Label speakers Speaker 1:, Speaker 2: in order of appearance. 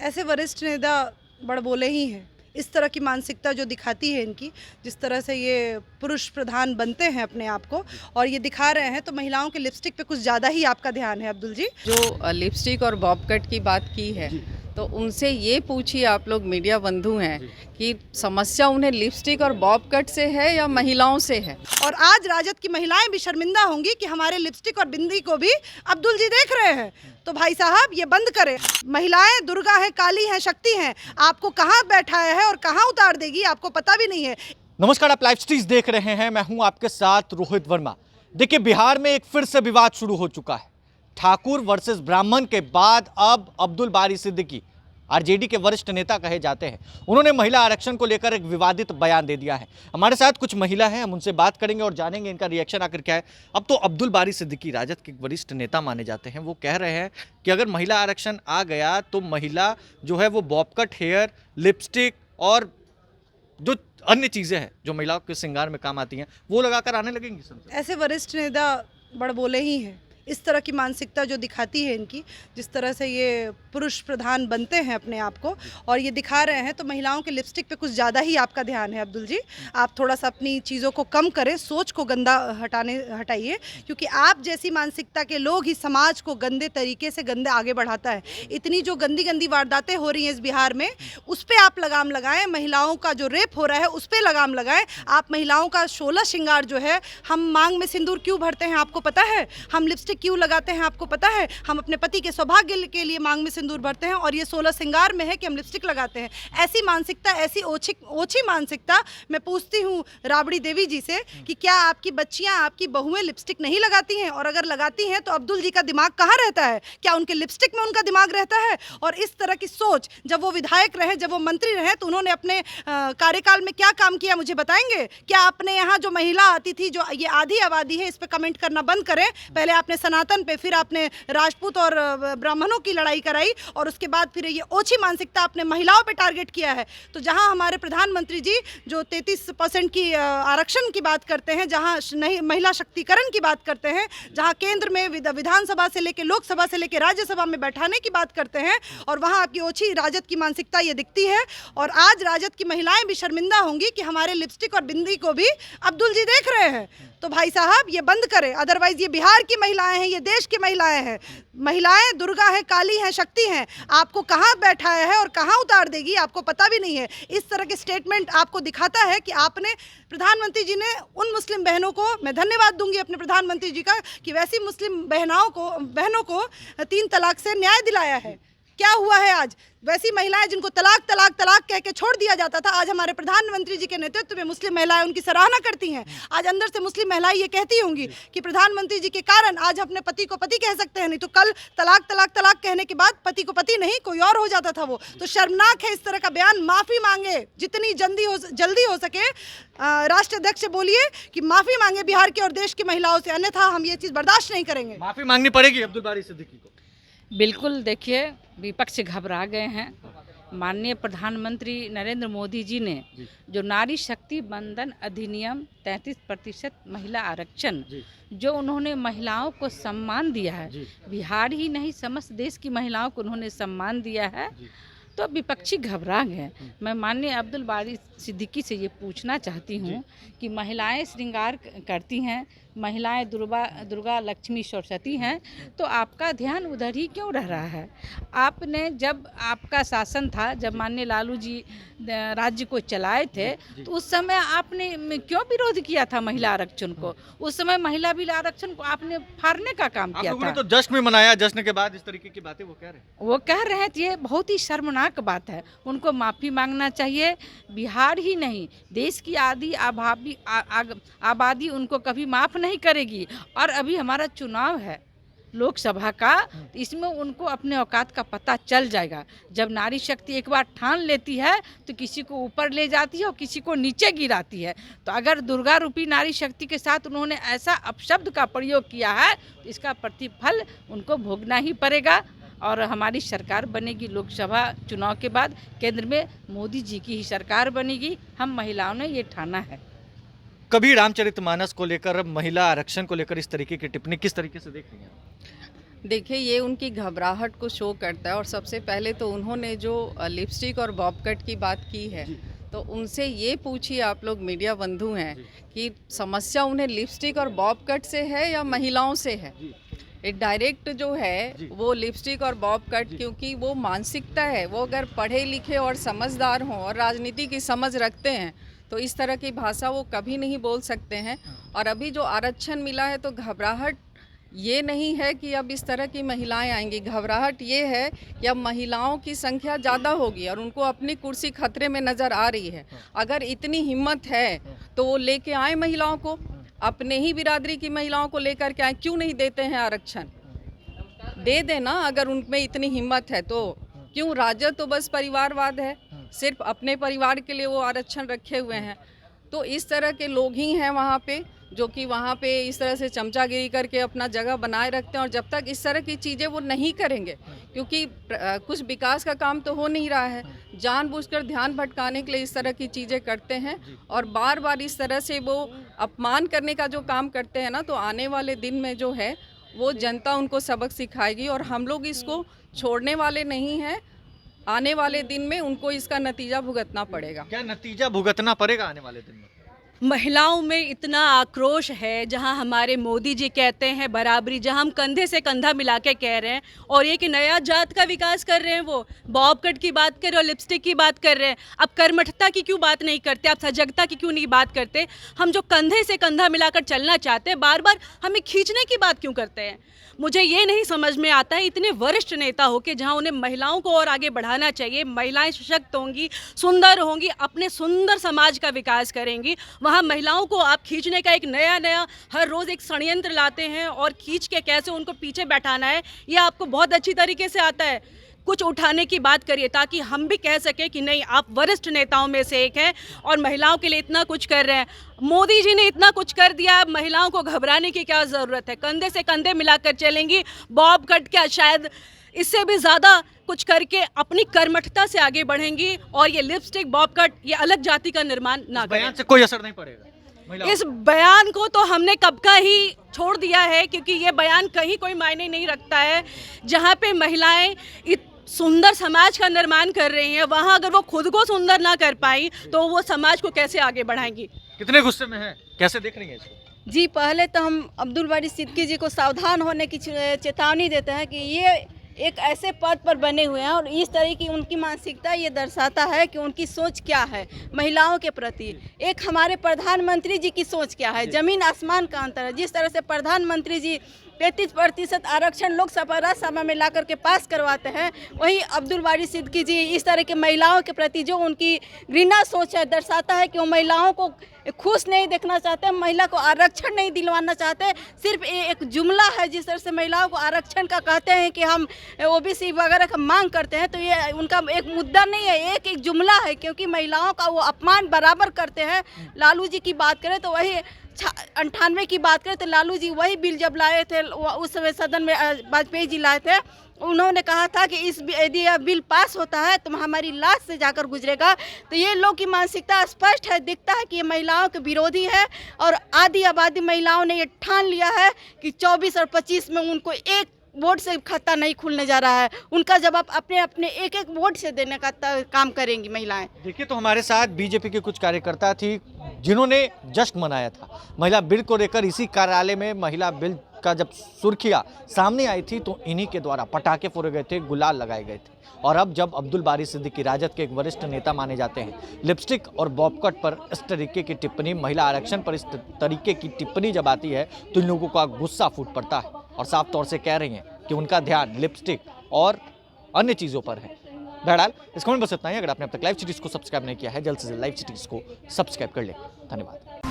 Speaker 1: ऐसे वरिष्ठ नेता बड़बोले ही हैं। इस तरह की मानसिकता जो दिखाती है इनकी, जिस तरह से ये पुरुष प्रधान बनते हैं अपने आप को और ये दिखा रहे हैं, तो महिलाओं के लिपस्टिक पे कुछ ज़्यादा ही आपका ध्यान है अब्दुल जी।
Speaker 2: जो लिपस्टिक और बॉब कट की बात की है, तो उनसे ये पूछिए, आप लोग मीडिया बंधु हैं, कि समस्या उन्हें लिपस्टिक और बॉब कट से है या महिलाओं से है।
Speaker 1: और आज राजद की महिलाएं भी शर्मिंदा होंगी कि हमारे लिपस्टिक और बिंदी को भी अब्दुल जी देख रहे हैं। तो भाई साहब ये बंद करें। महिलाएं दुर्गा है, काली हैं, शक्ति हैं। आपको कहाँ बैठाया है और कहाँ उतार देगी आपको पता भी नहीं है।
Speaker 3: नमस्कार, आप लाइव स्ट्रीट देख रहे हैं। मैं हूं आपके साथ रोहित वर्मा। देखिए, बिहार में एक फिर से विवाद शुरू हो चुका है। ठाकुर वर्सेस ब्राह्मण के बाद अब अब्दुल बारी सिद्दीकी, आरजेडी के वरिष्ठ नेता कहे जाते हैं, उन्होंने महिला आरक्षण को लेकर एक विवादित बयान दे दिया है। हमारे साथ कुछ महिला हैं, हम उनसे बात करेंगे और जानेंगे इनका रिएक्शन आखिर क्या है। अब तो अब्दुल बारी सिद्दीकी राजद के वरिष्ठ नेता माने जाते हैं, वो कह रहे हैं कि अगर महिला आरक्षण आ गया तो महिला जो है वो बॉब कट हेयर, लिपस्टिक और जो अन्य चीजें हैं जो महिलाओं के श्रृंगार में काम आती हैं, वो लगाकर आने लगेंगी संसद।
Speaker 1: ऐसे वरिष्ठ नेता बड़बोले ही हैं। इस तरह की मानसिकता जो दिखाती है इनकी, जिस तरह से ये पुरुष प्रधान बनते हैं अपने आप को और ये दिखा रहे हैं, तो महिलाओं के लिपस्टिक पे कुछ ज़्यादा ही आपका ध्यान है अब्दुल जी। आप थोड़ा सा अपनी चीज़ों को कम करें, सोच को गंदा हटाइए, क्योंकि आप जैसी मानसिकता के लोग ही समाज को गंदे तरीके से गंदे आगे बढ़ाता है। इतनी जो गंदी गंदी वारदातें हो रही हैं इस बिहार में, उस पर आप लगाम लगाएं। महिलाओं का जो रेप हो रहा है उस पर लगाम लगाएं। आप महिलाओं का 16 श्रृंगार जो है, हम मांग में सिंदूर क्यों भरते हैं आपको पता है? हम लिपस्टिक क्यों लगाते हैं आपको पता है? हम अपने पति के सौभाग्य के लिए मांग में सिंदूर भरते हैं और ये 16 श्रृंगार में है कि हम लिपस्टिक लगाते हैं। ऐसी मानसिकता, ऐसी ओछी मानसिकता, मैं पूछती हूँ राबड़ी देवी जी से कि क्या आपकी बच्चियाँ, आपकी बहुएं लिपस्टिक नहीं लगाती हैं? और अगर लगाती हैं तो अब्दुल जी का दिमाग कहाँ रहता है? क्या उनके लिपस्टिक में उनका दिमाग रहता है? और इस तरह की सोच, जब वो विधायक रहे, जब वो मंत्री रहे, तो उन्होंने अपने कार्यकाल में क्या काम किया मुझे बताएंगे? क्या आपने यहाँ जो महिला आती थी, जो ये आधी आबादी है, इस पर कमेंट करना बंद करें। पहले आपने सनातन पे, फिर आपने राजपूत और ब्राह्मणों की लड़ाई कराई और उसके बाद फिर ये ओछी मानसिकता आपने महिलाओं पे टारगेट किया है। तो जहां हमारे प्रधानमंत्री जी जो 33% की आरक्षण की बात करते हैं, जहां नहीं महिला शक्तिकरण की बात करते हैं, जहां केंद्र में विधानसभा से लेकर लोकसभा से लेकर राज्यसभा में बैठाने की बात करते हैं, और वहां आपकी ओछी राजद की मानसिकता ये दिखती है। और आज राजद की महिलाएं भी शर्मिंदा होंगी कि हमारे लिपस्टिक और बिंदी को भी अब्दुल जी देख रहे हैं। तो भाई साहब ये बंद करें, अदरवाइज ये बिहार की महिलाएं हैं, ये देश की महिलाएं हैं। महिलाएं दुर्गा है, काली हैं, शक्ति हैं। आपको कहाँ बैठाया है और कहाँ उतार देगी आपको पता भी नहीं है। इस तरह के स्टेटमेंट आपको दिखाता है कि आपने, प्रधानमंत्री जी ने उन मुस्लिम बहनों को, मैं धन्यवाद दूंगी अपने प्रधानमंत्री जी का, कि वैसी मुस्लिम बहनों को 3 तलाक से न्याय दिलाया है। क्या हुआ है आज? वैसी महिलाएं जिनको तलाक तलाक तलाक कह के छोड़ दिया जाता था, आज हमारे प्रधानमंत्री जी के नेतृत्व में मुस्लिम महिलाएं उनकी सराहना करती हैं। आज अंदर से मुस्लिम महिलाएं ये कहती होंगी कि प्रधानमंत्री जी के कारण आज अपने पति को पति कह सकते हैं, नहीं तो कल तलाक तलाक तलाक कहने के बाद पति को पति नहीं कोई और हो जाता था वो। तो शर्मनाक है इस तरह का बयान। माफ़ी मांगे जितनी जल्दी हो सके। राष्ट्रीय अध्यक्ष से बोलिए कि माफ़ी मांगे बिहार के और देश की महिलाओं से, अन्यथा हम ये चीज़ बर्दाश्त नहीं करेंगे।
Speaker 3: माफी मांगनी पड़ेगी अब्दुल बारी सिद्दीकी को।
Speaker 4: बिल्कुल, देखिए विपक्ष घबरा गए हैं। माननीय प्रधानमंत्री नरेंद्र मोदी जी ने जो नारी शक्ति बंधन अधिनियम 33% महिला आरक्षण, जो उन्होंने महिलाओं को सम्मान दिया है, बिहार ही नहीं समस्त देश की महिलाओं को उन्होंने सम्मान दिया है, तो विपक्षी घबरा गए। मैं माननीय अब्दुल बारी सिद्दीकी से ये पूछना चाहती हूँ कि महिलाएं श्रृंगार करती हैं, महिलाएं दुर्गा लक्ष्मी सरस्वती हैं, तो आपका ध्यान उधर ही क्यों रह रहा है? आपने, जब आपका शासन था, जब माननीय लालू जी राज्य को चलाए थे, तो उस समय आपने क्यों विरोध किया था महिला आरक्षण को? उस समय महिला बिल आरक्षण को आपने फाड़ने का काम किया था।
Speaker 3: तो जश्न में मनाया, जश्न के बाद इस तरीके की बातें वो कह रहे हैं।
Speaker 4: ये बहुत ही शर्मनाक बात है। उनको माफ़ी मांगना चाहिए। बिहार ही नहीं, देश की आधी आबादी उनको कभी माफ़ नहीं करेगी। और अभी हमारा चुनाव है लोकसभा का, इसमें उनको अपने औकात का पता चल जाएगा। जब नारी शक्ति एक बार ठान लेती है तो किसी को ऊपर ले जाती है और किसी को नीचे गिराती है। तो अगर दुर्गा रूपी नारी शक्ति के साथ उन्होंने ऐसा अपशब्द का प्रयोग किया है, तो इसका प्रतिफल उनको भोगना ही पड़ेगा। और हमारी सरकार बनेगी लोकसभा चुनाव के बाद, केंद्र में मोदी जी की ही सरकार बनेगी। हम महिलाओं ने ये ठाना है।
Speaker 3: कभी रामचरितमानस को लेकर, महिला आरक्षण को लेकर इस तरीके की टिप्पणी किस तरीके से देख रही हैं?
Speaker 2: देखिए, ये उनकी घबराहट को शो करता है। और सबसे पहले तो उन्होंने जो लिपस्टिक और बॉब कट की बात की है, तो उनसे ये पूछिए आप लोग मीडिया बंधु हैं कि समस्या उन्हें लिपस्टिक और बॉब कट से है या महिलाओं से है। डायरेक्ट जो है वो लिपस्टिक और बॉब कट, क्योंकि वो मानसिकता है। वो अगर पढ़े लिखे और समझदार हों और राजनीति की समझ रखते हैं तो इस तरह की भाषा वो कभी नहीं बोल सकते हैं। और अभी जो आरक्षण मिला है तो घबराहट ये नहीं है कि अब इस तरह की महिलाएं आएंगी। घबराहट ये है कि अब महिलाओं की संख्या ज़्यादा होगी और उनको अपनी कुर्सी खतरे में नज़र आ रही है। अगर इतनी हिम्मत है तो वो लेके आए महिलाओं को, अपने ही बिरादरी की महिलाओं को लेकर के आए। क्यों नहीं देते हैं आरक्षण? दे देना अगर उनमें इतनी हिम्मत है तो। क्यों? राजद तो बस परिवारवाद है, सिर्फ अपने परिवार के लिए वो आरक्षण रखे हुए हैं। तो इस तरह के लोग ही हैं वहाँ पे, जो कि वहाँ पे इस तरह से चमचागिरी करके अपना जगह बनाए रखते हैं। और जब तक इस तरह की चीज़ें वो नहीं करेंगे, क्योंकि कुछ विकास का काम तो हो नहीं रहा है, जानबूझकर ध्यान भटकाने के लिए इस तरह की चीज़ें करते हैं और बार बार इस तरह से वो अपमान करने का जो काम करते हैं ना, तो आने वाले दिन में जो है वो जनता उनको सबक सिखाएगी। और हम लोग इसको छोड़ने वाले नहीं हैं। आने वाले दिन में उनको इसका नतीजा भुगतना पड़ेगा।
Speaker 3: क्या नतीजा भुगतना पड़ेगा आने वाले दिन में?
Speaker 5: महिलाओं में इतना आक्रोश है, जहां हमारे मोदी जी कहते हैं बराबरी, जहां हम कंधे से कंधा मिला के कह रहे हैं, और ये कि नया जात का विकास कर रहे हैं। वो बॉब कट की बात कर रहे हैं और लिपस्टिक की बात कर रहे हैं। अब कर्मठता की क्यों बात नहीं करते? आप सजगता की क्यों नहीं बात करते? हम जो कंधे से कंधा मिलाकर चलना चाहते हैं, बार बार हमें खींचने की बात क्यों करते हैं? मुझे ये नहीं समझ में आता है, इतने वरिष्ठ नेता हो के जहाँ उन्हें महिलाओं को और आगे बढ़ाना चाहिए, महिलाएं सशक्त होंगी, सुंदर होंगी, अपने सुंदर समाज का विकास करेंगी, वहाँ महिलाओं को आप खींचने का एक नया हर रोज़ एक षड्यंत्र लाते हैं और खींच के कैसे उनको पीछे बैठाना है, ये आपको बहुत अच्छी तरीके से आता है। कुछ उठाने की बात करिए ताकि हम भी कह सकें कि नहीं, आप वरिष्ठ नेताओं में से एक हैं और महिलाओं के लिए इतना कुछ कर रहे हैं। मोदी जी ने इतना कुछ कर दिया, अब महिलाओं को घबराने की क्या ज़रूरत है? कंधे से कंधे मिलाकर चलेंगी। बॉब कट क्या, शायद इससे भी ज़्यादा कुछ करके अपनी कर्मठता से आगे बढ़ेंगी। और ये लिपस्टिक, बॉब कट, ये अलग जाति का निर्माण ना करें।
Speaker 3: बयान से कोई असर नहीं पड़ेगा?
Speaker 5: इस बयान को तो हमने कब का ही छोड़ दिया है, क्योंकि ये बयान कहीं कोई मायने नहीं रखता है। जहाँ पे महिलाएं सुंदर समाज का निर्माण कर रही हैं, वहाँ अगर वो खुद को सुंदर ना कर पाई तो वो समाज को कैसे आगे बढ़ाएंगी?
Speaker 3: कितने गुस्से में है, कैसे देख रही हैं इसको?
Speaker 6: जी, पहले तो हम अब्दुल बारी सिद्दीकी जी को सावधान होने की चेतावनी देते हैं कि ये एक ऐसे पद पर बने हुए हैं और इस तरह की उनकी मानसिकता ये दर्शाता है कि उनकी सोच क्या है महिलाओं के प्रति। एक हमारे प्रधानमंत्री जी की सोच क्या है, जमीन आसमान का अंतर है। जिस तरह से प्रधानमंत्री जी 33% आरक्षण लोकसभा राज्यसभा में ला करके पास करवाते हैं, वहीं अब्दुल बारी सिद्दीकी जी इस तरह के महिलाओं के प्रति जो उनकी घृणा सोच है, दर्शाता है कि वो महिलाओं को खुश नहीं देखना चाहते, महिला को आरक्षण नहीं दिलवाना चाहते। सिर्फ एक जुमला है, जिस तरह से महिलाओं को आरक्षण का कहते हैं कि हम ओबीसी वगैरह का मांग करते हैं, तो ये उनका एक मुद्दा नहीं है, एक जुमला है, क्योंकि महिलाओं का वो अपमान बराबर करते हैं। लालू जी की बात करें तो वही 98 की बात करें तो लालू जी वही बिल जब लाए थे, उस समय सदन में वाजपेयी जी लाए थे, उन्होंने कहा था कि यदि यह बिल पास होता है तो हमारी लाश से जाकर गुजरेगा। तो ये लोग की मानसिकता स्पष्ट है, दिखता है कि ये महिलाओं के विरोधी है और आधी आबादी महिलाओं ने ये ठान लिया है कि 24 और 25 में उनको एक वोट से खाता नहीं खुलने जा रहा है। उनका जवाब अपने अपने एक वोट से देने का काम करेंगी महिलाएं।
Speaker 3: देखिए, तो हमारे साथ बीजेपी के कुछ कार्यकर्ता थी जिन्होंने जश्न मनाया था महिला बिल को लेकर। इसी कार्यालय में महिला बिल का जब सुर्खियां सामने आई थी तो इन्हीं के द्वारा पटाखे फोड़े गए थे, गुलाल लगाए गए थे। और अब जब अब्दुल बारी सिद्दीकी राजद के एक वरिष्ठ नेता माने जाते हैं, लिपस्टिक और बॉब कट पर इस तरीके की टिप्पणी, महिला आरक्षण पर इस तरीके की टिप्पणी जब आती है तो इन लोगों का गुस्सा फूट पड़ता है और साफ तौर से कह रही हैं कि उनका ध्यान लिपस्टिक और अन्य चीज़ों पर है। बहरहाल इस कमेंट बस इतना ही। अगर आपने अब तक लाइव सिटीज़ को सब्सक्राइब नहीं किया है, जल्द से जल्द लाइव सिटीज़ को सब्सक्राइब कर लें। धन्यवाद।